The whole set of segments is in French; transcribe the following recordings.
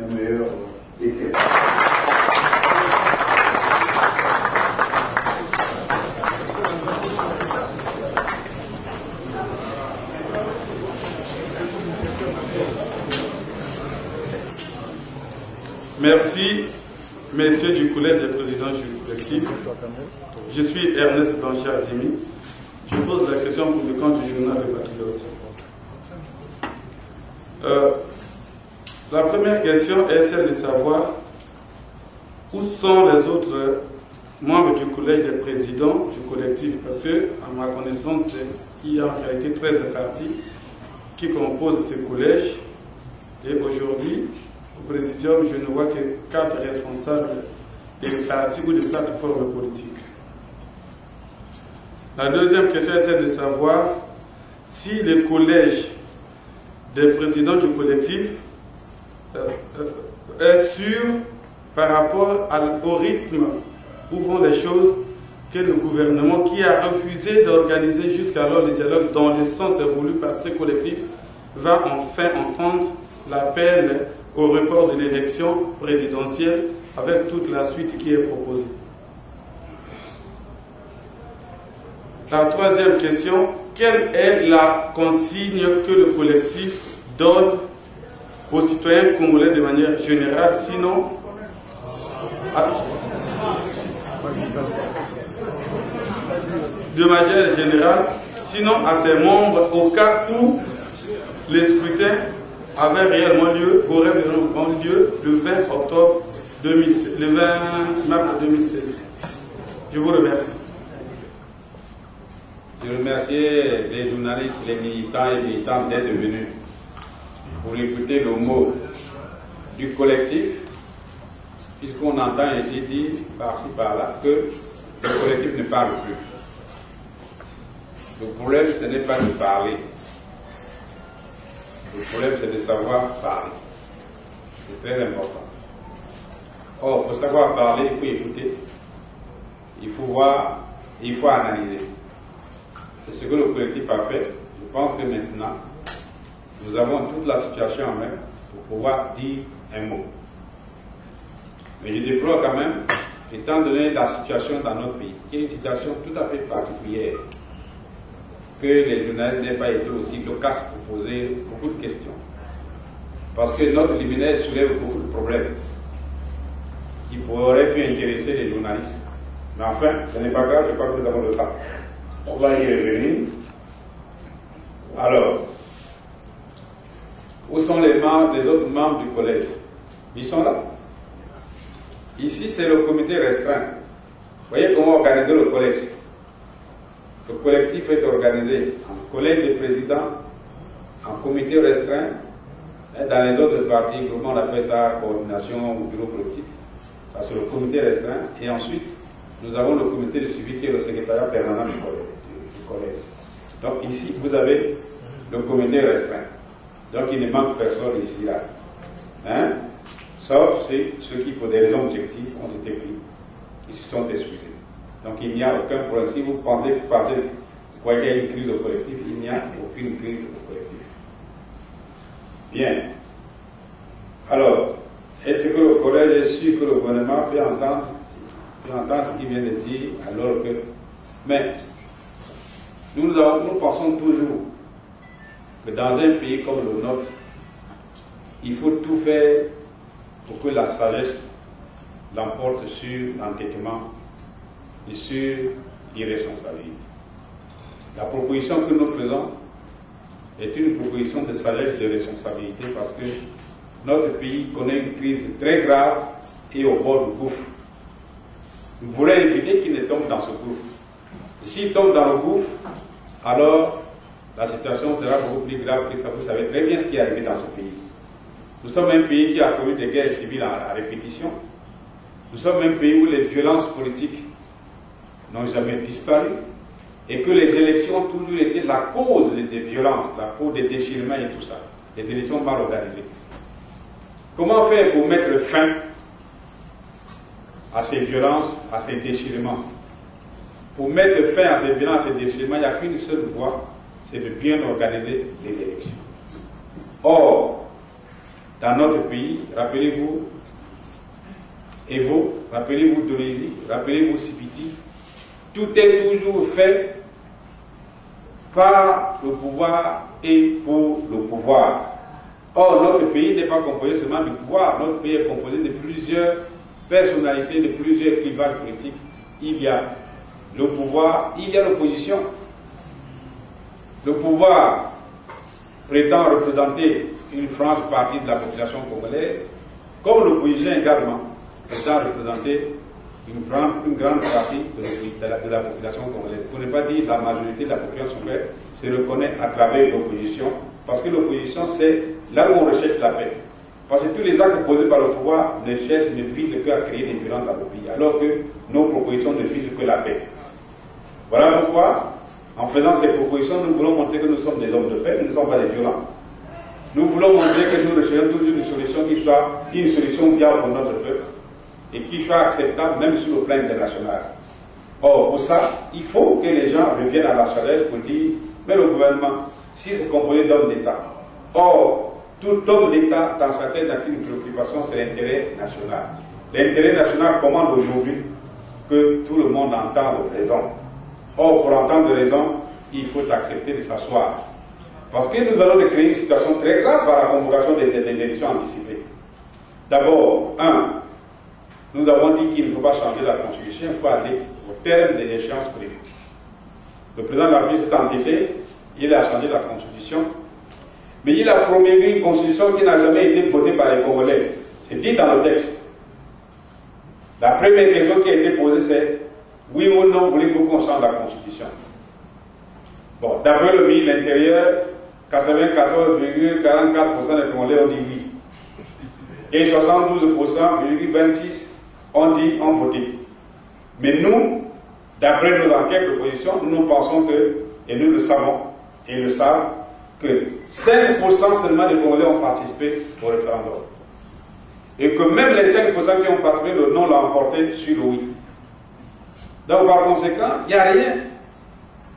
un meilleur équilibre. Merci, messieurs du Collège des présidents du collectif. Je suis Ernest Blanchard-Dimi. Je pose la question pour le compte du journal Le Patriote. La première question est celle de savoir où sont les autres membres du Collège des présidents du collectif, parce que, à ma connaissance, il y a en réalité 13 partis qui composent ce collège, et aujourd'hui, au Présidium, je ne vois que 4 responsables des partis ou des plateformes politiques. La deuxième question est celle de savoir si le collège des présidents du collectif est sûr par rapport au rythme où vont les choses que le gouvernement, qui a refusé d'organiser jusqu'alors le dialogue dans le sens voulu par ce collectif, va enfin entendre l'appel au report de l'élection présidentielle avec toute la suite qui est proposée. La troisième question, quelle est la consigne que le collectif donne aux citoyens congolais de manière générale, sinon de manière générale, sinon à ses membres au cas où les scrutins avait réellement lieu, aurait réellement lieu le 20 octobre 2016, le 20 mars 2016. Je vous remercie. Je remercie les journalistes, les militants et militantes d'être venus pour écouter le mot du collectif, puisqu'on entend ici dire par-ci par-là que le collectif ne parle plus. Le problème, ce n'est pas de parler. Le problème, c'est de savoir parler. C'est très important. Or, pour savoir parler, il faut écouter, il faut voir, il faut analyser. C'est ce que le collectif a fait. Je pense que maintenant, nous avons toute la situation en main pour pouvoir dire un mot. Mais je déplore quand même, étant donné la situation dans notre pays, qui est une situation tout à fait particulière, que les journalistes n'aient pas été aussi loquaces pour poser beaucoup de questions. Parce que notre liminaire soulève beaucoup de problèmes qui auraient pu intéresser les journalistes. Mais enfin, ce n'est pas grave, je crois que nous avons le temps. On va y revenir. Alors, où sont les autres membres du collège? Ils sont là. Ici, c'est le comité restreint. Vous voyez comment organiser le collège? Le collectif est organisé en collège des présidents, en comité restreint. Dans les autres partis, comment on appelle ça, coordination ou bureau politique. Ça, c'est le comité restreint. Et ensuite, nous avons le comité de suivi qui est le secrétariat permanent du collège. Donc ici, vous avez le comité restreint. Donc il ne manque personne ici, là. Hein? Sauf ceux qui, pour des raisons objectives, ont été pris, qui se sont excusés. Donc il n'y a aucun problème. Si vous pensez qu'il y a une crise au collectif, il n'y a aucune crise au collectif. Bien. Alors, est-ce que le collège est sûr que le gouvernement peut entendre ce qu'il vient de dire, alors que... Mais, nous pensons toujours que dans un pays comme le nôtre, il faut tout faire pour que la sagesse l'emporte sur l'entêtement et sur l'irresponsabilité. La proposition que nous faisons est une proposition de sagesse et de responsabilité parce que notre pays connaît une crise très grave et au bord du gouffre. Nous voulons éviter qu'il ne tombe dans ce gouffre. Et s'il tombe dans le gouffre, alors la situation sera beaucoup plus grave que ça. Vous savez très bien ce qui est arrivé dans ce pays. Nous sommes un pays qui a connu des guerres civiles à répétition. Nous sommes un pays où les violences politiques n'ont jamais disparu et que les élections ont toujours été la cause des violences, la cause des déchirements et tout ça. Les élections mal organisées. Comment faire pour mettre fin à ces violences, à ces déchirements? Pour mettre fin à ces violences et déchirements, il n'y a qu'une seule voie, c'est de bien organiser les élections. Or, dans notre pays, rappelez-vous Evo, rappelez-vous Donizy, rappelez-vous Sibiti, tout est toujours fait par le pouvoir et pour le pouvoir. Or, notre pays n'est pas composé seulement du pouvoir, notre pays est composé de plusieurs personnalités, de plusieurs clivages politiques. Il y a le pouvoir, il y a l'opposition. Le pouvoir prétend représenter une frange partie de la population congolaise, comme l'opposition également prétend représenter une grande partie de la population congolaise. Pour ne pas dire la majorité de la population congolaise se reconnaît à travers l'opposition, parce que l'opposition, c'est là où on recherche la paix. Parce que tous les actes posés par le pouvoir ne visent qu'à créer des violences dans le pays, alors que nos propositions ne visent que la paix. Voilà pourquoi, en faisant ces propositions, nous voulons montrer que nous sommes des hommes de paix, nous ne sommes pas des violents. Nous voulons montrer que nous recherchons toujours une solution qui soit une solution viable pour notre peuple et qui soit acceptable même sur le plan international. Or, pour ça, il faut que les gens reviennent à la sagesse pour dire, mais le gouvernement, si c'est composé d'hommes d'État, or, tout homme d'État, dans sa tête, n'a qu'une préoccupation, c'est l'intérêt national. L'intérêt national commande aujourd'hui que tout le monde entende raison. Or, pour entendre raison, il faut accepter de s'asseoir. Parce que nous allons créer une situation très grave par la convocation des élections anticipées. D'abord, nous avons dit qu'il ne faut pas changer la Constitution, il faut aller au terme des échéances prévues. Le président de la République s'est entêté, il a changé la Constitution, mais il a promulgué une Constitution qui n'a jamais été votée par les Congolais. C'est dit dans le texte. La première question qui a été posée, c'est oui ou non, voulez-vous qu'on change la Constitution? Bon, d'après le ministre de l'Intérieur, 94,44% des Congolais ont dit oui. Et 72,26% ont voté. Mais nous, d'après nos enquêtes d'opposition, nous pensons que, et nous le savons, et le savent, que 5% seulement des Congolais ont participé au référendum. Et que même les 5% qui ont participé, le non l'a emporté sur le oui. Donc par conséquent, il n'y a rien.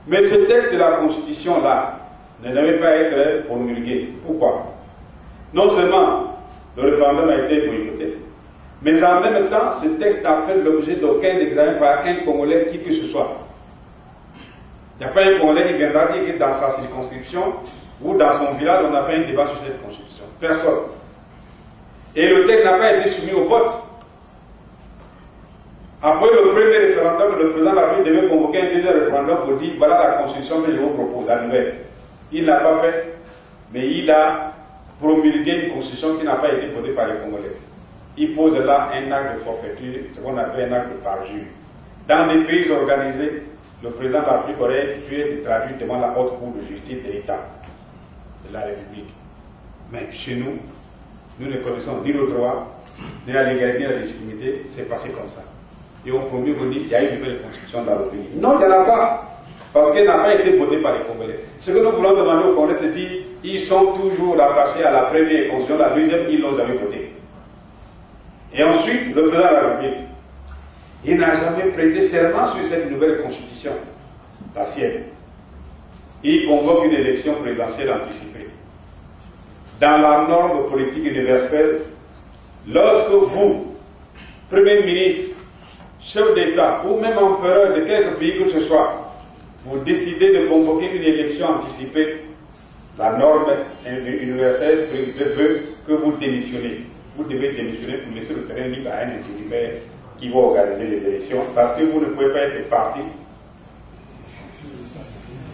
Mais ce texte de la Constitution-là ne devait pas être promulgué. Pourquoi? Non seulement le référendum a été boycotté, mais en même temps, ce texte n'a fait l'objet d'aucun examen par un Congolais qui que ce soit. Il n'y a pas un Congolais qui viendra dire que dans sa circonscription ou dans son village, on a fait un débat sur cette Constitution. Personne. Et le texte n'a pas été soumis au vote. Après le premier référendum, le président de la République devait convoquer un deuxième référendum pour dire voilà la Constitution que je vous propose, la nouvelle. Il n'a pas fait, mais il a promulgué une Constitution qui n'a pas été votée par les Congolais. Il pose là un acte de forfaiture, ce qu'on appelle un acte de parjure. Dans des pays organisés, le président de la République aurait pu être traduit devant la haute cour de justice de l'État, de la République. Mais chez nous, nous ne connaissons ni le droit, ni la légalité, ni la légitimité, c'est passé comme ça. Et on promet qu'on dit qu'il y a une nouvelle constitution dans le pays. Non, il n'y en a pas. Parce qu'elle n'a pas été votée par les Congolais. Ce que nous voulons demander aux Congolais, c'est de dire ils sont toujours attachés à la première constitution, la deuxième, ils l'ont jamais votée. Et ensuite, le président de la République, il n'a jamais prêté serment sur cette nouvelle constitution, la sienne. Il convoque une élection présidentielle anticipée. Dans la norme politique universelle, lorsque vous, Premier ministre, chef d'État ou même empereur de quelque pays que ce soit, vous décidez de convoquer une élection anticipée, la norme universelle veut que vous démissionnez. Vous devez démissionner pour laisser le terrain libre à un intérimaire qui va organiser les élections, parce que vous ne pouvez pas être parti,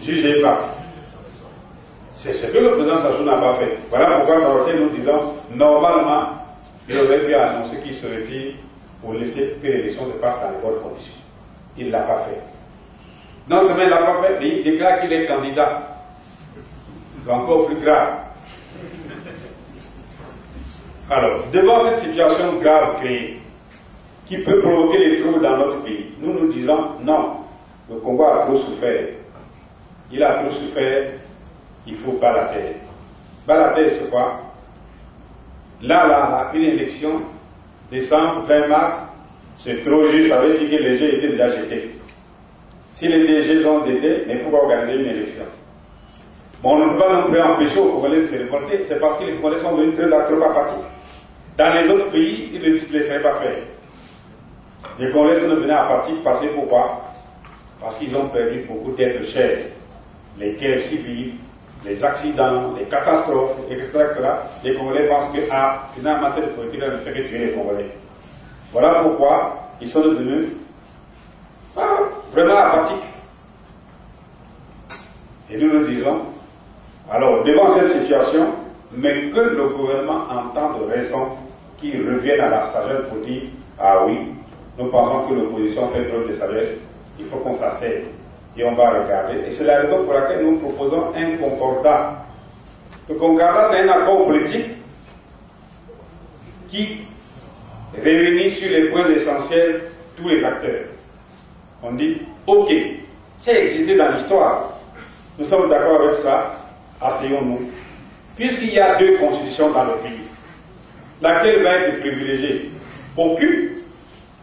jugé parti. C'est ce que le président Sassou n'a pas fait. Voilà pourquoi dans lequel nous disons, normalement, il aurait pu annoncer qu'il se retire pour laisser que l'élection se passe dans les bonnes conditions. Il ne l'a pas fait. Non seulement il ne l'a pas fait, mais il déclare qu'il est candidat. C'est encore plus grave. Alors, devant cette situation grave créée, qui peut provoquer les troubles dans notre pays, nous nous disons, non, le Congo a trop souffert. Il a trop souffert, il faut pas la terre. Pas la terre, c'est quoi? Là, une élection, décembre, 20 mars, c'est trop juste, ça veut dire que les jeux étaient déjà jetés. Si les DG sont jetés, mais pourquoi organiser une élection? Bon, on ne peut pas non plus empêcher aux Congolais de se révolter, c'est parce que les Congolais sont devenus trop apathiques. Dans les autres pays, ils ne les laisseraient pas faire. Les Congolais sont devenus apathiques parce que pourquoi? Parce qu'ils ont perdu beaucoup d'êtres chers. Les guerres civiles, les accidents, les catastrophes, etc. Les Congolais pensent que, finalement, cette politique-là ne fait que tuer les Congolais. Voilà pourquoi ils sont devenus vraiment apathiques. Et nous disons, alors, devant cette situation, mais que le gouvernement entende raison, qu'il revienne à la sagesse pour dire, ah oui, nous pensons que l'opposition fait preuve de sagesse, il faut qu'on s'asseye et on va regarder. Et c'est la raison pour laquelle nous proposons un concordat. Le concordat, c'est un accord politique qui réunit sur les points essentiels tous les acteurs. On dit, ok, ça a existé dans l'histoire, nous sommes d'accord avec ça, asseyons-nous. Puisqu'il y a deux constitutions dans le pays, laquelle va être privilégiée? Aucune.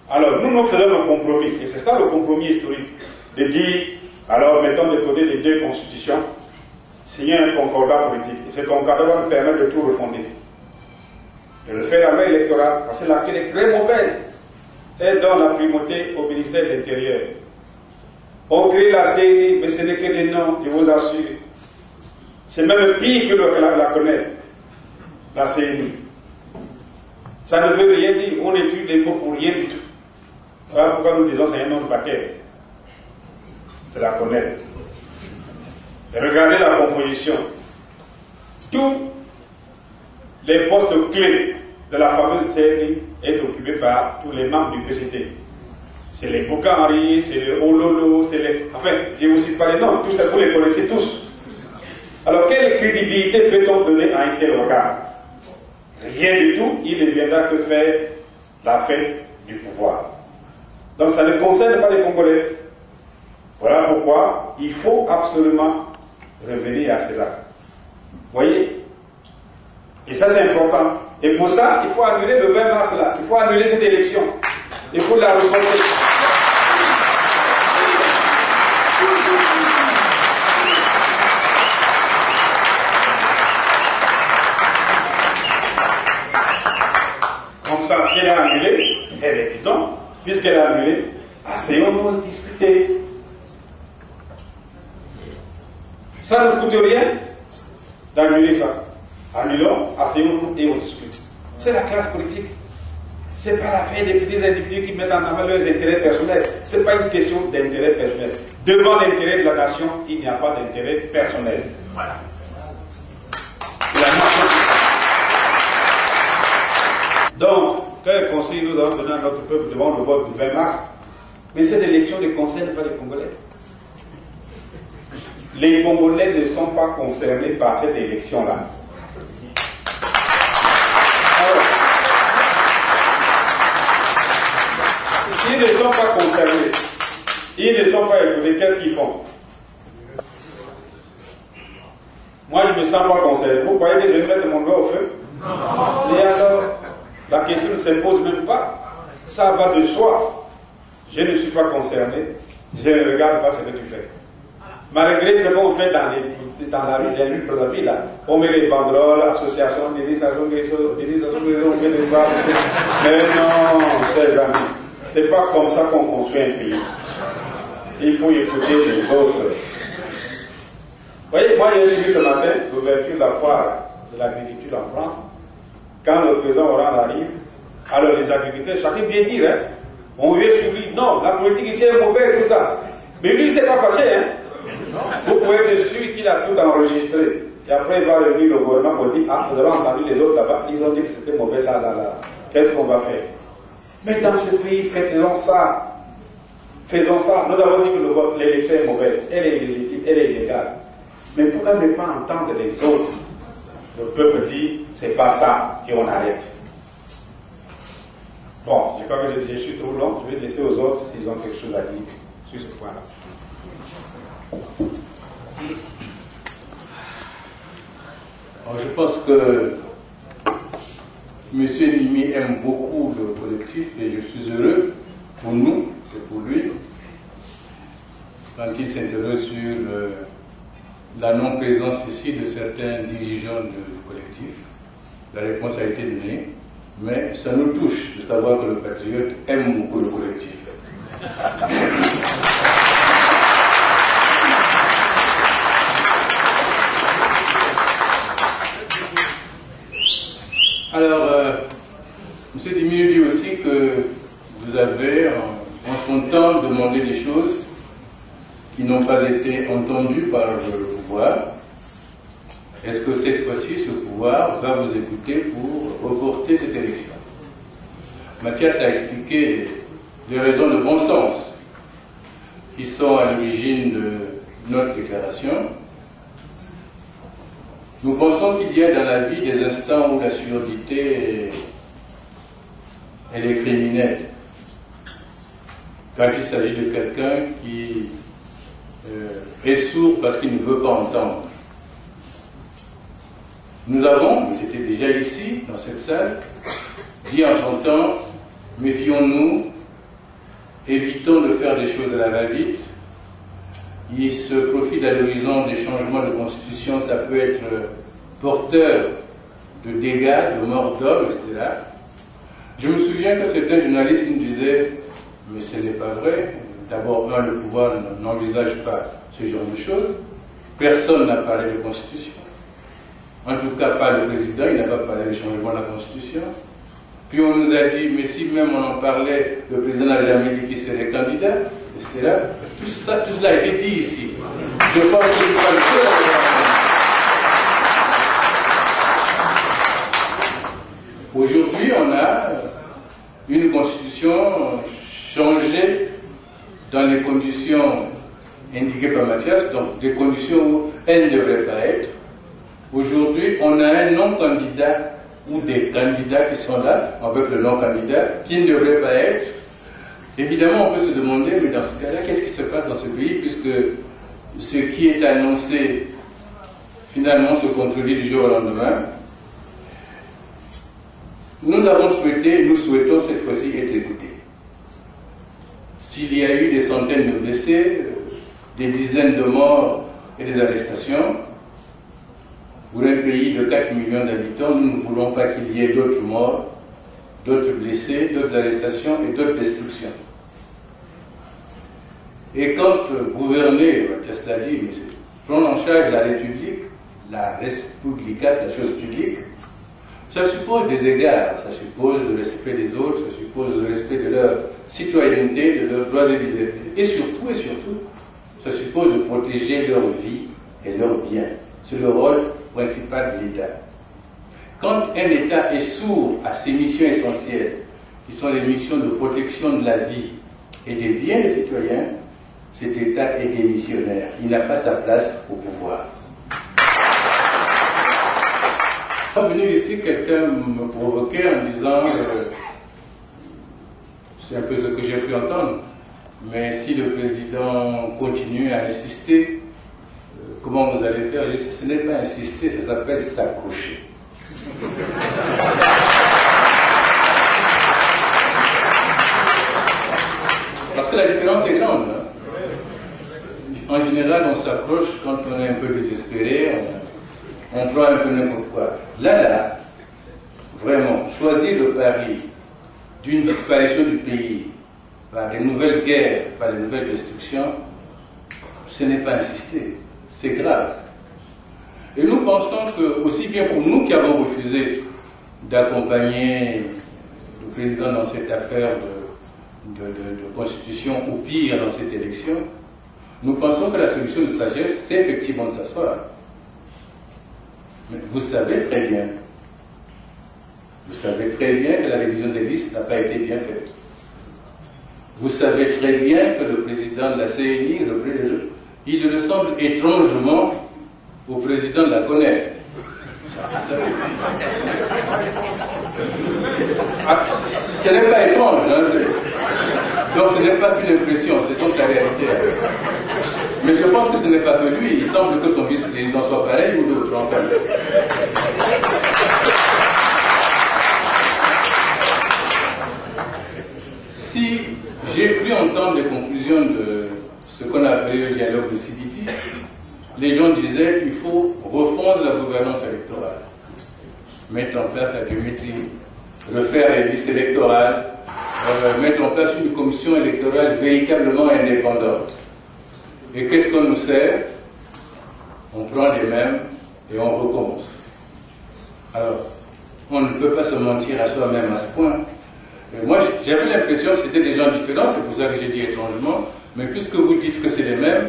Alors nous faisons le compromis, et c'est ça le compromis historique, de dire, alors mettons de côté les deux constitutions, signer un concordat politique. Et ce concordat va nous permettre de tout refonder. De le faire avec l'électorat, parce que laquelle est très mauvaise, et donne la primauté au ministère de l'Intérieur. On crée la CENI, mais ce n'est que des noms, je vous assure. C'est même pire que la connaître, la CENI. Ça ne veut rien dire, on étudie des mots pour rien du tout. Voilà pourquoi nous disons c'est un nom de baptême de la connaître. Et regardez la composition. Tous les postes clés de la fameuse CENI est occupé par tous les membres du PCT. C'est les Bouka-Henri, c'est les Ololo, c'est les... Enfin, je ne vous cite pas les noms, tous ça, vous les connaissez tous. Alors, quelle crédibilité peut-on donner à un tel organe? Rien du tout, il ne viendra que faire la fête du pouvoir. Donc, ça ne concerne pas les Congolais. Voilà pourquoi il faut absolument revenir à cela. Vous voyez? Et ça, c'est important. Et pour ça, il faut annuler le 20 mars là. Il faut annuler cette élection. Il faut la reporter. Comme ça, si elle a annulé, eh bien, disons, puisqu'elle a annulé, asseyons-nous à discuter. Ça ne coûte rien d'annuler ça. Annulons, asseyons-nous et on discute. C'est la classe politique. Ce n'est pas l'affaire des petits individus qui mettent en avant leurs intérêts personnels. Ce n'est pas une question d'intérêt personnel. Devant l'intérêt de la nation, il n'y a pas d'intérêt personnel. Voilà. C'est la nation. Donc, quel conseil nous avons donné à notre peuple devant le vote du 20 mars? Mais cette élection ne concerne pas les Congolais. Les Congolais ne sont pas concernés par cette élection-là. Ils ne sont pas concernés, ils ne sont pas écoutés, qu'est-ce qu'ils font? Moi, je ne me sens pas concerné. Vous croyez que je vais mettre mon doigt au feu? Non. Et alors, la question ne se pose même pas. Ça va de soi. Je ne suis pas concerné, je ne regarde pas ce que tu fais. Malgré ce qu'on fait dans la rue, les rues de la ville, on met les banderoles, l'association, Denis Sassou Nguesso, on met les barres. Mais non, chers amis. C'est pas comme ça qu'on construit un pays. Il faut écouter les autres. Vous voyez, moi j'ai suivi ce matin l'ouverture de la foire de l'agriculture en France. Quand le président Hollande arrive, alors les agriculteurs, chacun vient dire, hein, on vient sur lui, non, la politique est mauvaise, tout ça. Mais lui, il ne s'est pas fâché, hein. Vous pouvez être sûr qu'il a tout enregistré. Et après, il va revenir le gouvernement pour dire, ah, vous avez entendu les autres là-bas, ils ont dit que c'était mauvais là. Qu'est-ce qu'on va faire? Mais dans ce pays, faisons ça. Faisons ça. Nous avons dit que l'élection est mauvaise. Elle est illégitime, elle est illégale. Mais pourquoi ne pas entendre les autres? Le peuple dit, c'est pas ça, et on arrête. Bon, je crois que je suis trop long. Je vais laisser aux autres s'ils ont quelque chose à dire sur ce point-là. Alors, je pense que M. Nimi aime beaucoup le collectif et je suis heureux pour nous et pour lui quand il s'interroge sur la non-présence ici de certains dirigeants du collectif. La réponse a été donnée, mais ça nous touche de savoir que le patriote aime beaucoup le collectif. Alors, M. Diminuit dit aussi que vous avez, en son temps, demandé des choses qui n'ont pas été entendues par le pouvoir. Est-ce que cette fois-ci, ce pouvoir va vous écouter pour reporter cette élection? Mathias a expliqué des raisons de bon sens qui sont à l'origine de notre déclaration. Nous pensons qu'il y a dans la vie des instants où la surdité, elle est criminelle. Quand il s'agit de quelqu'un qui est sourd parce qu'il ne veut pas entendre. Nous avons, mais c'était déjà ici, dans cette salle, dit en son temps, méfions-nous, évitons de faire des choses à la va-vite. Il se profile à l'horizon des changements de constitution, ça peut être porteur de dégâts, de morts d'hommes, etc. Je me souviens que certains journalistes nous disaient, mais ce n'est pas vrai. D'abord, le pouvoir n'envisage pas ce genre de choses. Personne n'a parlé de constitution. En tout cas, pas le président, il n'a pas parlé du changement de la constitution. Puis on nous a dit, mais si même on en parlait, le président n'a jamais dit qu'il serait candidat, etc. Tout cela a été dit ici. Je pense que c'est pas le seul. Aujourd'hui, on a une constitution changée dans les conditions indiquées par Mathias, donc des conditions où elle ne devrait pas être. Aujourd'hui, on a un non-candidat ou des candidats qui sont là, avec le non-candidat, qui ne devrait pas être. Évidemment, on peut se demander, mais dans ce cas-là, qu'est-ce qui se passe dans ce pays, puisque ce qui est annoncé, finalement, se contredit du jour au lendemain. Nous avons souhaité, nous souhaitons cette fois-ci être écoutés. S'il y a eu des centaines de blessés, des dizaines de morts et des arrestations, pour un pays de 4 millions d'habitants, nous ne voulons pas qu'il y ait d'autres morts, d'autres blessés, d'autres arrestations et d'autres destructions. Et quand gouverner, Mathias l'a dit, mais c'est prendre en charge la République, la res publica, c'est la chose publique, ça suppose des égards, ça suppose le respect des autres, ça suppose le respect de leur citoyenneté, de leurs droits et libertés. Et surtout, ça suppose de protéger leur vie et leurs biens. C'est le rôle principal de l'État. Quand un État est sourd à ses missions essentielles, qui sont les missions de protection de la vie et des biens des citoyens, cet État est démissionnaire. Il n'a pas sa place au pouvoir. Quand venir ici, quelqu'un me provoquait en disant, c'est un peu ce que j'ai pu entendre, mais si le président continue à insister, comment vous allez faire? Ce n'est pas insister, ça s'appelle s'accrocher. Parce que la différence est grande. Hein? En général, on s'accroche quand on est un peu désespéré, on prend un peu n'importe quoi. Là, vraiment, choisir le pari d'une disparition du pays par des nouvelles guerres, par des nouvelles destructions, ce n'est pas insister. C'est grave. Et nous pensons que, aussi bien pour nous qui avons refusé d'accompagner le président dans cette affaire de constitution, ou pire dans cette élection, nous pensons que la solution de sagesse, c'est effectivement de s'asseoir. Mais vous savez très bien que la révision des listes n'a pas été bien faite. Vous savez très bien que le président de la CNI, il ressemble étrangement au président de la CONED. Ce n'est pas étrange, hein, donc ce n'est pas qu'une impression, c'est donc la réalité. Mais je pense que ce n'est pas que lui, il semble que son vice-président soit pareil ou d'autres, enfin. Si j'ai cru entendre les conclusions de ce qu'on a appelé le dialogue de Sibiti, les gens disaient il faut refondre la gouvernance électorale, mettre en place la biométrie, refaire les listes électorales, mettre en place une commission électorale véritablement indépendante. Et qu'est-ce qu'on nous sert? On prend les mêmes et on recommence. Alors, on ne peut pas se mentir à soi-même à ce point. Moi, j'avais l'impression que c'était des gens différents, c'est pour ça que j'ai dit étrangement, mais puisque vous dites que c'est les mêmes,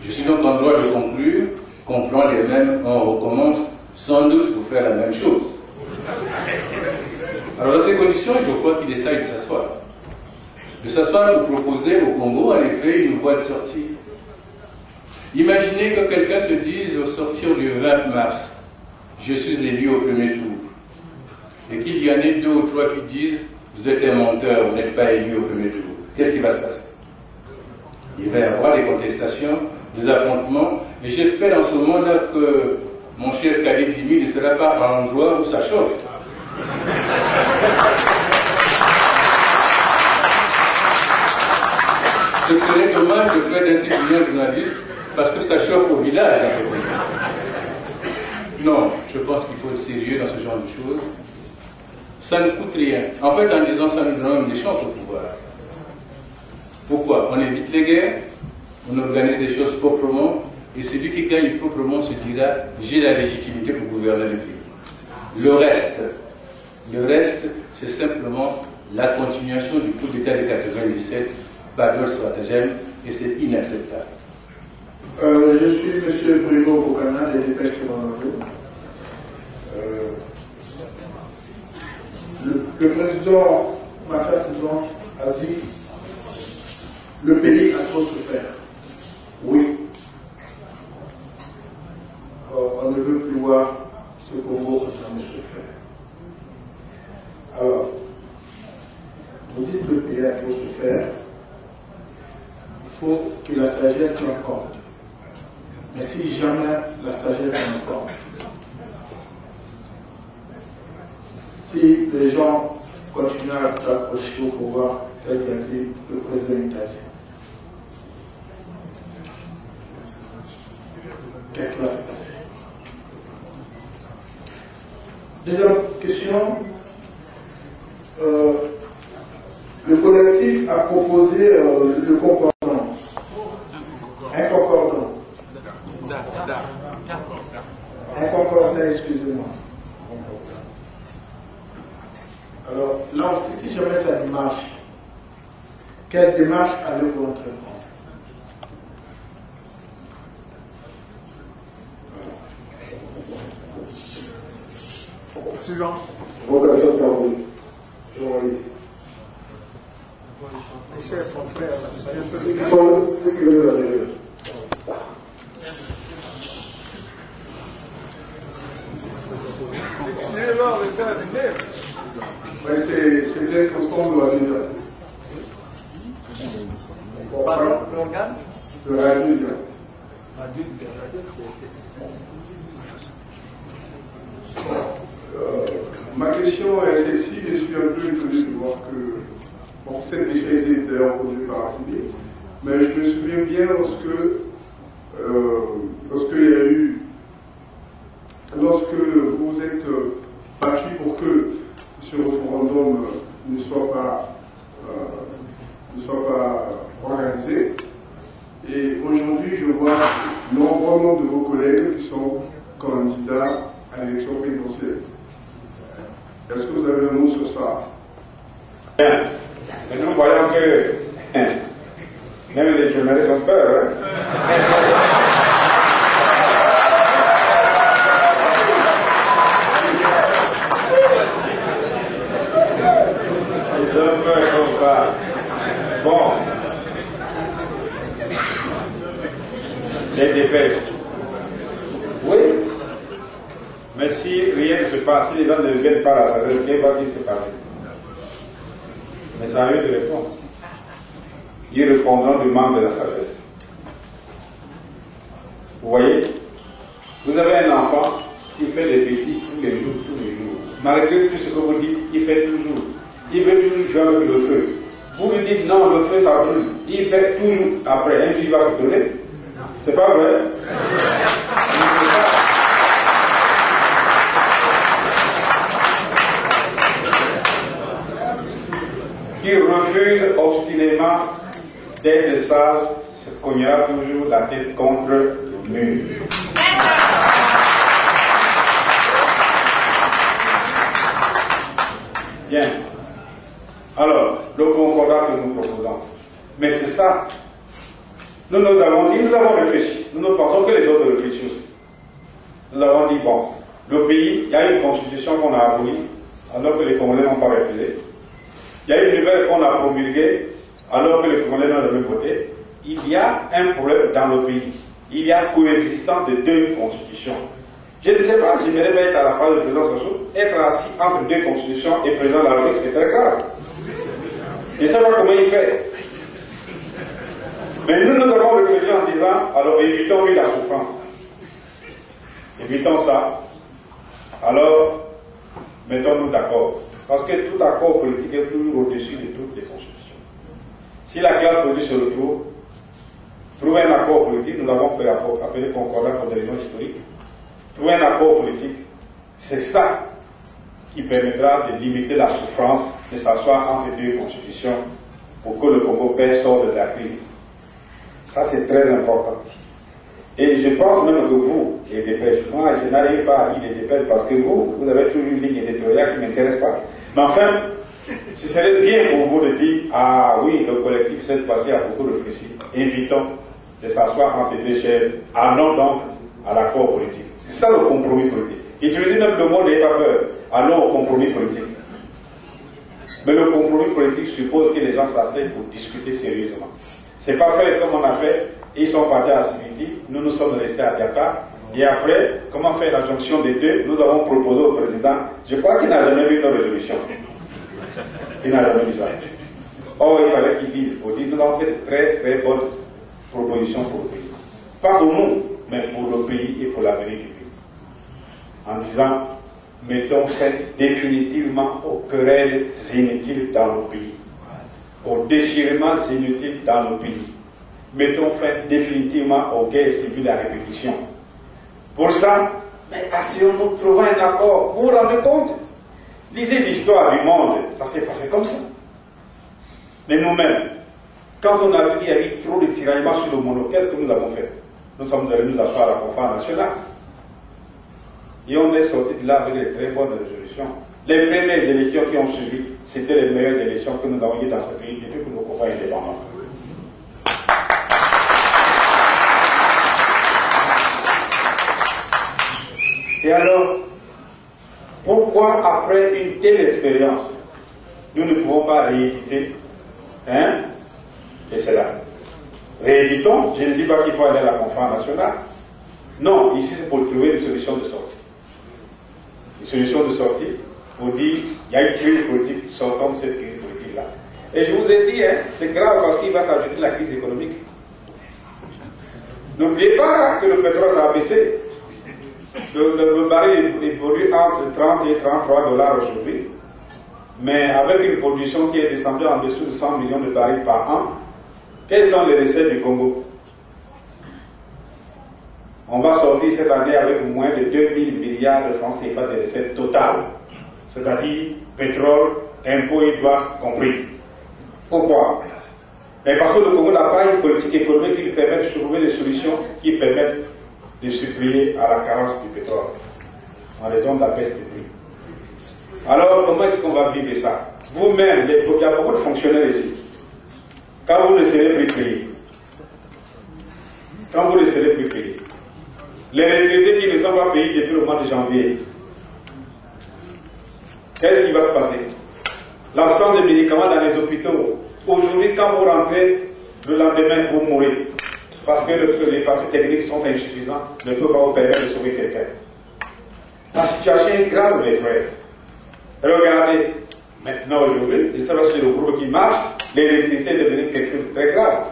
je suis donc en droit de conclure qu'on prend les mêmes, on recommence, sans doute pour faire la même chose. Alors dans ces conditions, je crois qu'il essaye de s'asseoir. De s'asseoir pour proposer au Congo, en effet, une voie de sortie. Imaginez que quelqu'un se dise au sortir du 20 mars, je suis élu au premier tour, et qu'il y en ait 2 ou 3 qui disent, vous êtes un menteur, vous n'êtes pas élu au premier tour. Qu'est-ce qui va se passer? Il va y avoir des contestations, des affrontements, et j'espère en ce moment-là que mon cher Khalid Jimmy ne sera pas à un endroit où ça chauffe. Ce serait dommage de faire ainsi de journaliste parce que ça chauffe au village dans ce pays. Non, je pense qu'il faut être sérieux dans ce genre de choses. Ça ne coûte rien. En fait, en disant ça, nous donnons des chances au pouvoir. Pourquoi? On évite les guerres, on organise des choses proprement, et celui qui gagne proprement se dira j'ai la légitimité pour gouverner le pays. Le reste, c'est simplement la continuation du coup d'État de 97 par d'autres stratagèmes, et c'est inacceptable. Je suis M. Bruno Bocana, des Dépêches Toronto. Le président Mathias Nzouan a dit le pays a trop souffert. Oui. On ne veut plus voir ce Congo en train de souffrir. Alors, vous dites que le pays a trop souffert. Il faut que la sagesse tienne compte. Mais si jamais la sagesse tient compte, si les gens continuent à s'accrocher au pouvoir, tel qu'a dit le président Itati, qu'est-ce qui va se passer? Deuxième question, le collectif a proposé le concordant. Un concordant. Un concordant, excusez-moi. Alors, là aussi, si jamais ça marche, quelle démarche allez-vous entreprendre? Suivant. Vocation de parole. Journaliste. C'est Blaise Constant de Radio Niger. Pardon, l'organe de Radio Niger. Ma question est celle-ci, je suis un peu étonné de voir que cette question a été d'ailleurs posée par Sylvie, mais je me souviens bien lorsque vous vous êtes battu pour que ce référendum ne soit pas organisé. Et aujourd'hui, je vois nombre de vos collègues qui sont candidats à l'élection présidentielle. Est-ce que vous avez un mot sur ça? Bien. Mais nous voyons que même les journalistes ont peur. Ils ont peur comme pas. Bon. Les dépêches. Oui. Mais si rien ne se passe, si les gens ne viennent pas à la sagesse, qu'est-ce qui se passe? Mais ça a eu de répondre. Ils répondront du manque de la sagesse. Vous voyez, vous avez un enfant qui fait des bêtises tous les jours. Malgré tout ce que vous dites, il fait toujours. Il veut toujours jouer avec le feu. Vous lui dites non, le feu ça brûle. Il fait toujours. Après, un jour il va se donner. C'est pas vrai? Qui refuse obstinément d'être sage se cognera toujours la tête contre le mur. Bien. Alors, le concordat que nous proposons. Mais c'est ça. Nous avons dit, nous avons réfléchi. Nous pensons que les autres réfléchissent aussi. Nous avons dit, bon, le pays, il y a une constitution qu'on a abolie, alors que les Congolais n'ont pas refusé. Il y a une nouvelle qu'on a promulguée, alors que les Congolais n'ont jamais voté. Il y a un problème dans le pays. Il y a coexistence de deux constitutions. Je ne sais pas, j'aimerais bien être à la place du président Sassou, être assis entre deux constitutions et président de la République, c'est très grave. Je ne sais pas comment il fait. Mais nous avons réfléchi en disant, alors évitons-lui la souffrance. Évitons ça. Alors, mettons-nous d'accord. Parce que tout accord politique est toujours au-dessus de toutes les constitutions. Si la classe politique se retrouve, trouver un accord politique, nous l'avons appelé concordat pour des raisons historiques. Trouver un accord politique, c'est ça qui permettra de limiter la souffrance de s'asseoir entre deux constitutions pour que le Congo sorte de la crise. Ça, c'est très important. Et je pense même que vous, les dépêches, moi, je n'arrive pas à lire les dépêches parce que vous avez toujours une ligne éditoriale qui ne m'intéresse pas. Mais enfin, ce serait bien pour vous de dire, ah oui, le collectif cette fois-ci a beaucoup réfléchi. Évitons de s'asseoir entre deux chaises, allons donc à l'accord politique. C'est ça le compromis politique. Utilisez même le mot n'ayez pas peur, allons au compromis politique. Mais le compromis politique suppose que les gens s'asseyent pour discuter sérieusement. C'est pas fait comme on a fait, ils sont partis à Sibiti, nous sommes restés à Diapa, et après, comment faire la jonction des deux, nous avons proposé au président, je crois qu'il n'a jamais vu nos résolutions. Il n'a jamais vu ça. Or, il fallait qu'il dise, nous avons fait de très très bonnes propositions pour le pays. Pas pour nous, mais pour le pays et pour l'avenir du pays. En disant, mettons fin définitivement aux querelles inutiles dans le pays, aux déchirements inutiles dans le pays. Mettons fin définitivement aux guerres civiles à répétition. Pour ça, assurons-nous de trouver un accord. Vous vous rendez compte? Lisez l'histoire du monde, ça s'est passé comme ça. Mais nous-mêmes, quand on a vu qu'il y avait trop de tiraillements sur le mono, qu'est-ce que nous avons fait? Nous sommes allés nous asseoir à la conférence nationale. Et on est sorti de là avec des très bonnes résolutions. Les premières élections qui ont suivi, c'était les meilleures élections que nous avons eues dans ce pays depuis que nous sommes indépendants. Et alors, pourquoi après une telle expérience, nous ne pouvons pas rééditer et cela? Rééditons, je ne dis pas qu'il faut aller à la conférence nationale. Non, ici c'est pour trouver une solution de sortie. Une solution de sortie pour dire, il y a une crise politique, sortons de cette crise politique-là. Et je vous ai dit, c'est grave parce qu'il va s'ajouter la crise économique. N'oubliez pas que le pétrole ça a baissé. Le baril évolue entre 30 et 33 $ aujourd'hui, mais avec une production qui est descendue en dessous de 100 millions de barils par an, quelles sont les recettes du Congo? On va sortir cette année avec moins de 2000 milliards de francs CFA de recettes totales, c'est-à-dire pétrole, impôts et douanes compris. Pourquoi? Mais parce que le Congo n'a pas une politique économique qui lui permet de trouver des solutions qui permettent de supplier à la carence du pétrole en raison de la baisse du prix. Alors, comment est-ce qu'on va vivre ça? Vous-même, il y a beaucoup de fonctionnaires ici. Quand vous ne serez plus payés, les retraités qui ne sont pas payés depuis le mois de janvier, qu'est-ce qui va se passer? L'absence de médicaments dans les hôpitaux. Aujourd'hui, quand vous rentrez, le lendemain, vous mourrez. Parce que les parties techniques sont insuffisants, ne peuvent pas vous permettre de sauver quelqu'un. La situation est grave, mes frères. Regardez, maintenant aujourd'hui, je sais pas si c'est le groupe qui marche, l'électricité est devenue quelque chose de très grave.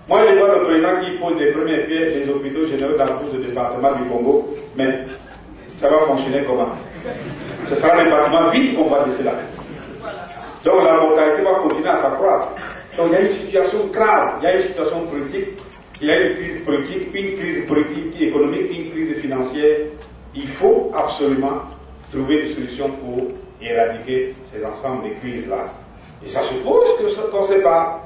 Moi, je vois le président qui pose les premières pierres des hôpitaux généraux dans le département du Congo, mais ça va fonctionner comment? Ce sera un département vide qu'on va laisser là. Donc la mortalité va continuer à s'accroître. Donc il y a une situation grave, il y a une situation politique. il y a une crise politique, économique, une crise financière. Il faut absolument trouver des solutions pour éradiquer ces ensembles de crises-là. Et ça suppose qu'on ne sait pas.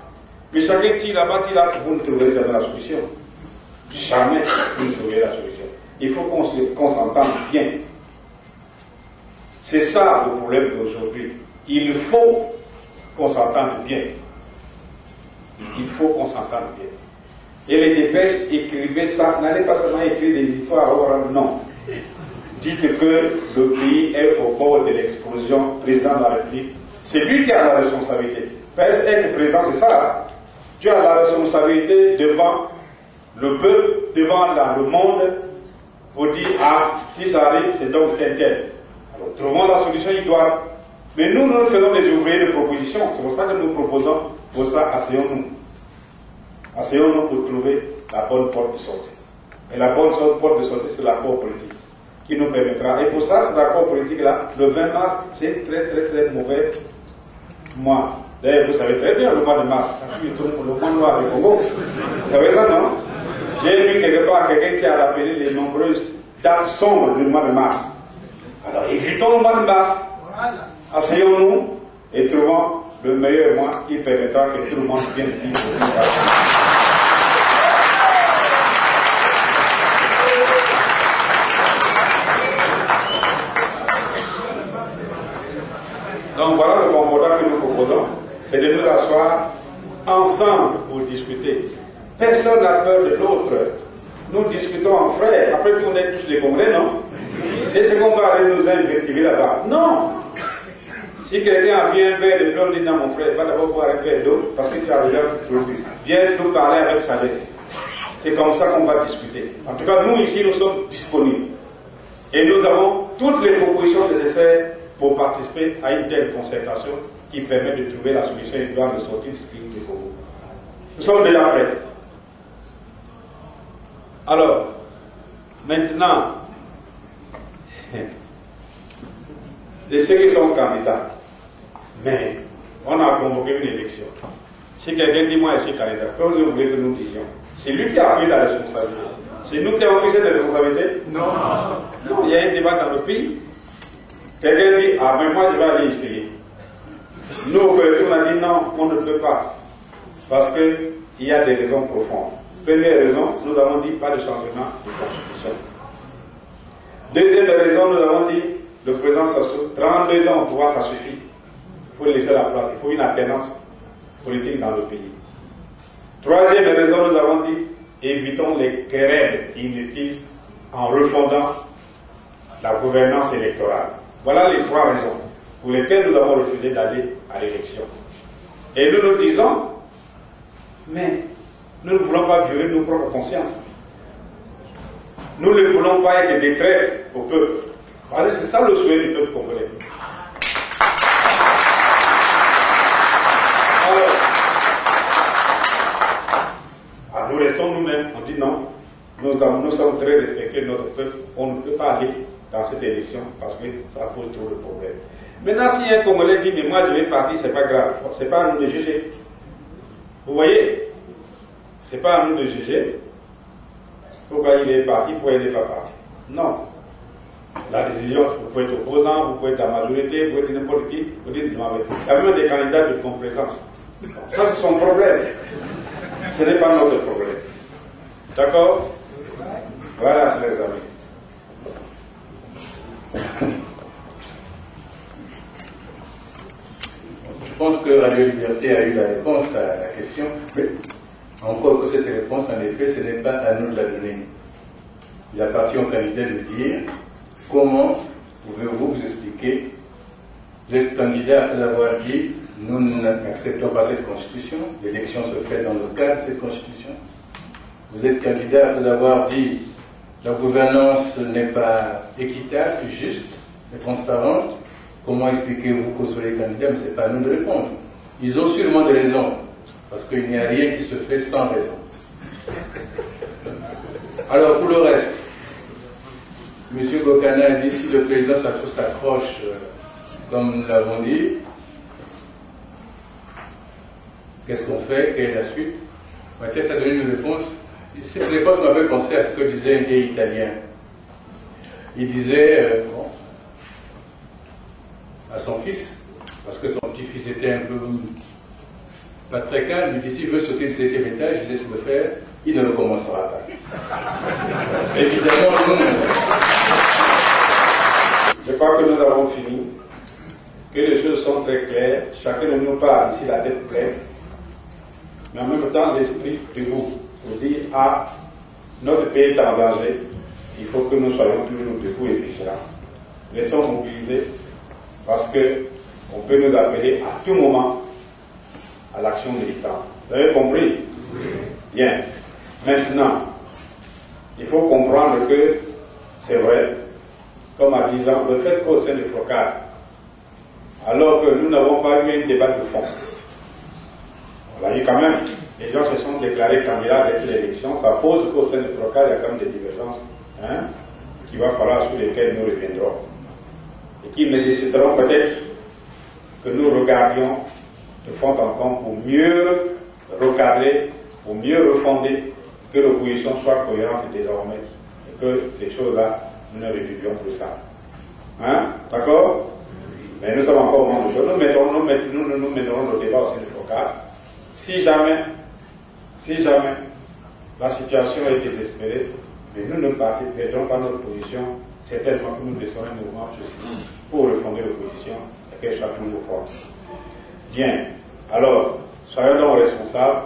Mais chacun tire là-bas, vous ne trouverez jamais la solution. Jamais vous ne trouverez la solution. Il faut qu'on s'entende bien. C'est ça le problème d'aujourd'hui. Il faut qu'on s'entende bien. Il faut qu'on s'entende bien. Et les dépêches, écrivez ça. N'allez pas seulement écrire des histoires orales, non. Dites que le pays est au bord de l'explosion, président de la République. C'est lui qui a la responsabilité. Parce être président, c'est ça. Tu as la responsabilité devant le peuple, devant le monde, pour dire, ah, si ça arrive, c'est donc tel. Alors, trouvons la solution idoine. Mais nous faisons des ouvriers de proposition. C'est pour ça que nous proposons, pour ça, asseyons-nous. Asseyons-nous pour trouver la bonne porte de sortie. Et la bonne porte de sortie, c'est l'accord politique, qui nous permettra. Et pour ça, cet accord politique-là, le 20 mars, c'est très mauvais mois. D'ailleurs, vous savez très bien, le mois de mars, le mois noir du Congo. Vous savez ça, non? J'ai vu quelque part quelqu'un qui a rappelé les nombreuses dates sombres du mois de mars. Alors, évitons le mois de mars. Asseyons-nous et trouvons le meilleur mois qui permettra que tout le monde vienne vivre. Donc voilà le concordat que nous proposons, c'est de nous asseoir ensemble pour discuter. Personne n'a peur de l'autre. Nous discutons en frères. Après tout, on est tous les Congolais, non? Est-ce qu'on va aller nous invectiver là-bas? Non! Si quelqu'un a bien un verre de plomb, dit non, mon frère, va d'abord boire un verre d'eau, parce que tu as déjà produit. Viens nous parler avec sa lettre. C'est comme ça qu'on va discuter. En tout cas, nous ici, nous sommes disponibles. Et nous avons toutes les propositions nécessaires pour participer à une telle concertation qui permet de trouver la solution idoine de sortir de ce crise du Congo. Nous sommes déjà prêts. Alors, maintenant, de ceux qui sont candidats, mais on a convoqué une élection. Si quelqu'un dit moi je suis candidat, comment vous voulez que nous disions? C'est lui qui a pris la responsabilité. C'est nous qui avons pris cette responsabilité? Non. Non, il y a un débat dans le pays. Quelqu'un dit, ah mais moi je vais aller essayer. Nous, au collectif, on a dit non, on ne peut pas. Parce qu'il y a des raisons profondes. Première raison, nous avons dit pas de changement de constitution. Deuxième raison, nous avons dit le président Sassou, 32 ans au pouvoir, ça suffit. Il faut laisser la place, il faut une alternance politique dans le pays. Troisième raison, nous avons dit évitons les querelles inutiles en refondant la gouvernance électorale. Voilà les trois raisons pour lesquelles nous avons refusé d'aller à l'élection. Et nous nous disons, mais nous ne voulons pas violer nos propres consciences. Nous ne voulons pas être des traîtres au peuple. Voilà, c'est ça le souhait du peuple congolais. Alors, nous restons nous-mêmes, on dit non, nous sommes très respectueux de notre peuple, on ne peut pas aller dans cette élection parce que ça pose trop de problèmes. Maintenant, si un Congolais dit, mais moi je vais partir, c'est pas grave, c'est pas à nous de juger. Vous voyez, c'est pas à nous de juger. Pourquoi il est parti, pourquoi il n'est pas parti. Non. La décision, vous pouvez être opposant, vous pouvez être la majorité, vous pouvez être n'importe qui, vous dites, il y a même des candidats de complaisance. Ça, c'est son problème. Ce n'est pas notre problème. D'accord? Voilà, chers amis. Je pense que Radio Liberté a eu la réponse à la question. Mais encore que cette réponse, en effet, ce n'est pas à nous de la donner. Il appartient au candidat de dire comment pouvez-vous vous expliquer. Vous êtes candidat après avoir dit nous n'acceptons pas cette constitution, l'élection se fait dans le cadre de cette constitution. Vous êtes candidat après avoir dit la gouvernance n'est pas équitable, juste et transparente. Comment expliquez-vous que vous soyez candidat? Mais ce n'est pas à nous de répondre. Ils ont sûrement des raisons, parce qu'il n'y a rien qui se fait sans raison. Alors pour le reste, M. Gokana a dit si le président Sassou s'accroche, comme nous l'avons dit, qu'est-ce qu'on fait? Quelle est la suite? Mathias a donné une réponse. Cette réponse m'a fait penser à ce que disait un vieil Italien. Il disait à son fils, parce que son petit-fils était un peu pas très calme, il dit s'il veut sauter du 7e étage, il laisse le faire, il ne recommencera pas. Évidemment, nous... Je crois que nous avons fini, que les choses sont très claires, chacun de nous part ici la tête pleine, mais en même temps l'esprit debout, pour dire ah, notre pays est en danger, il faut que nous soyons toujours debout et vigilants. Laissons mobiliser, parce qu'on peut nous appeler à tout moment à l'action militante. Vous avez compris? Bien. Maintenant, il faut comprendre que c'est vrai, comme à 10 ans, le fait qu'au sein du FROCAD, alors que nous n'avons pas eu un débat de fond, on l'a eu quand même, les gens se sont déclarés candidats avec l'élection, ça pose qu'au sein du FROCAD, il y a quand même des divergences qu'il va falloir sur lesquelles nous reviendrons. Et qui nécessiteront peut-être que nous regardions de fond en comble pour mieux recadrer, pour mieux refonder, que l'opposition soit cohérente désormais, et que ces choses-là, nous ne réfugions plus ça. Hein? D'accord? Mais nous sommes encore au moment de choses. Nous mènerons le débat au sein du FROCAD. Si jamais la situation est désespérée, mais nous ne perdrons pas notre position, certainement que nous laisserons un mouvement aussi pour refonder l'opposition et qu'elle soit toujours forte. Bien. Alors, soyons donc responsables.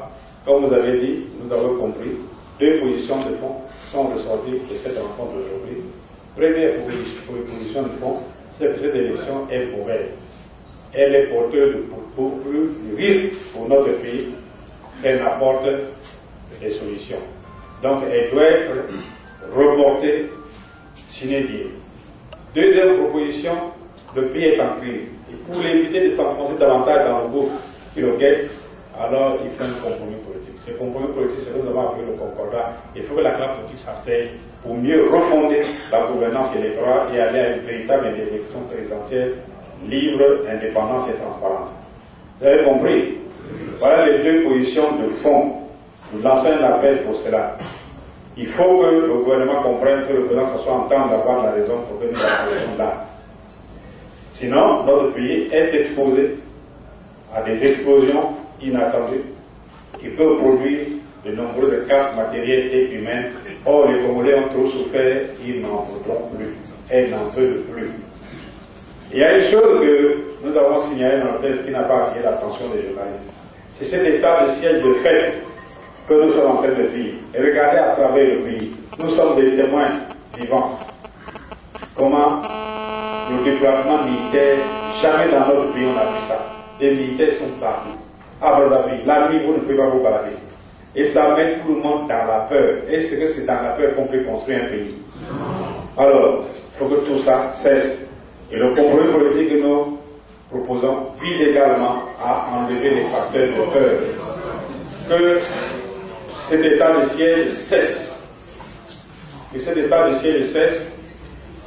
Comme vous avez dit, nous avons compris, 2 positions de fond sont ressorties de cette rencontre d'aujourd'hui. Première position de fond, c'est que cette élection est mauvaise. Elle est porteuse de beaucoup plus de risques pour notre pays qu'elle n'apporte des solutions. Donc, elle doit être reportée sine die. Deuxième proposition, le pays est en crise. Et pour l'éviter de s'enfoncer davantage dans le gouffre qui le guette, alors il faut un compromis politique. Ce compromis politique, c'est ce que nous avons appelé le concordat. Il faut que la classe politique s'asseye pour mieux refonder la gouvernance électorale et aller à une véritable élection présidentielle libre, indépendante et transparente. Vous avez compris? Voilà les 2 positions de fond. Nous lançons un appel pour cela. Il faut que le gouvernement comprenne que le président soit en temps d'avoir la raison pour que nous soyons là. Sinon, notre pays est exposé à des explosions inattendues qui peuvent produire de nombreuses casses matérielles et humaines. Or, les Congolais ont trop souffert, ils n'en voudront plus. Elles n'en veulent plus. Il y a une chose que nous avons signalée dans le texte qui n'a pas attiré l'attention des journalistes. C'est cet état de siège de fait que nous sommes en train de vivre. Et regardez à travers le pays. Nous sommes des témoins vivants. Comment le développement militaire, jamais dans notre pays on a vu ça. Les militaires sont partout. À Brazzaville, la nuit, vous ne pouvez pas vous balader. Et ça met tout le monde dans la peur. Est-ce que c'est dans la peur qu'on peut construire un pays? Alors, il faut que tout ça cesse. Et le compromis politique que nous proposons vise également à enlever les facteurs de peur. Que cet état de siège cesse. Que cet état de siège cesse.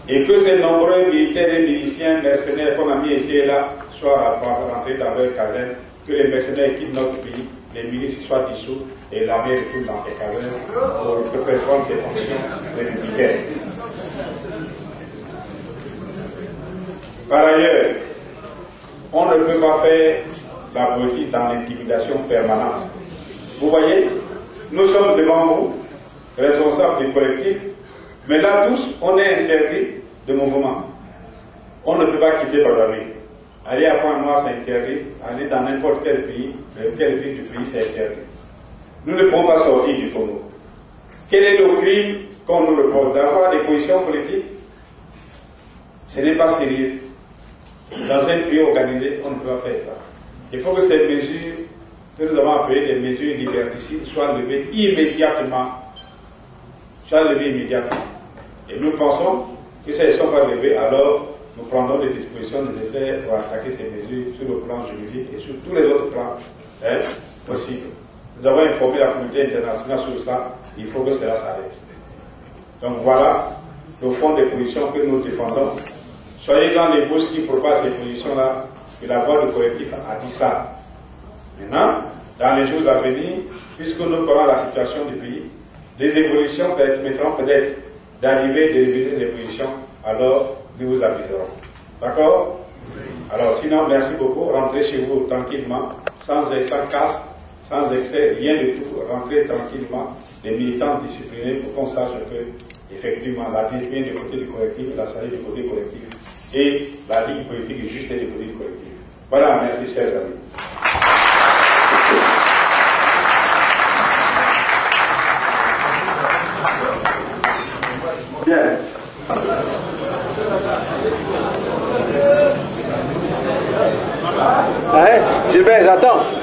Et que ces nombreux militaires et miliciens, mercenaires qu'on a mis ici et là, soient rentrés dans leur caserne, que les mercenaires quittent notre pays, les milices soient dissous et l'armée retourne dans ses casernes pour faire prendre ses fonctions républicaines. Par ailleurs, on ne peut pas faire la politique dans l'intimidation permanente. Vous voyez, nous sommes devant vous, responsables du collectif, mais là tous, on est interdit de mouvement. On ne peut pas quitter Brazzaville. Aller à Pointe-Noire, c'est interdit. Aller dans n'importe quel pays, quelle ville du pays, c'est interdit. Nous ne pouvons pas sortir du Congo. Quel est le crime qu'on nous reporte? D'avoir des positions politiques? Ce n'est pas sérieux. Dans un pays organisé, on ne peut pas faire ça. Il faut que ces mesures, que nous avons appelées les mesures liberticides, soient levées immédiatement. Et nous pensons que si elles ne sont pas levées, alors nous prendrons les dispositions nécessaires pour attaquer ces mesures sur le plan juridique et sur tous les autres plans possibles. Nous avons informé la communauté internationale sur ça, il faut que cela s'arrête. Donc voilà le fond des positions que nous défendons. Soyez-en les bouches qui propagent ces positions-là, que la voix du collectif a dit ça. Maintenant, dans les jours à venir, puisque nous connaissons la situation du pays, des évolutions permettront peut-être d'arriver, de réviser les positions, alors nous vous aviserons. D'accord? Alors sinon, merci beaucoup. Rentrez chez vous tranquillement, sans casse, sans excès, rien du tout. Rentrez tranquillement, les militants disciplinés pour qu'on sache que, effectivement, la discipline du côté du collectif, la salle du côté collectif, et la ligne politique est juste du côté du collectif. Voilà, merci chers amis. Bien. Gilbert, j'attends.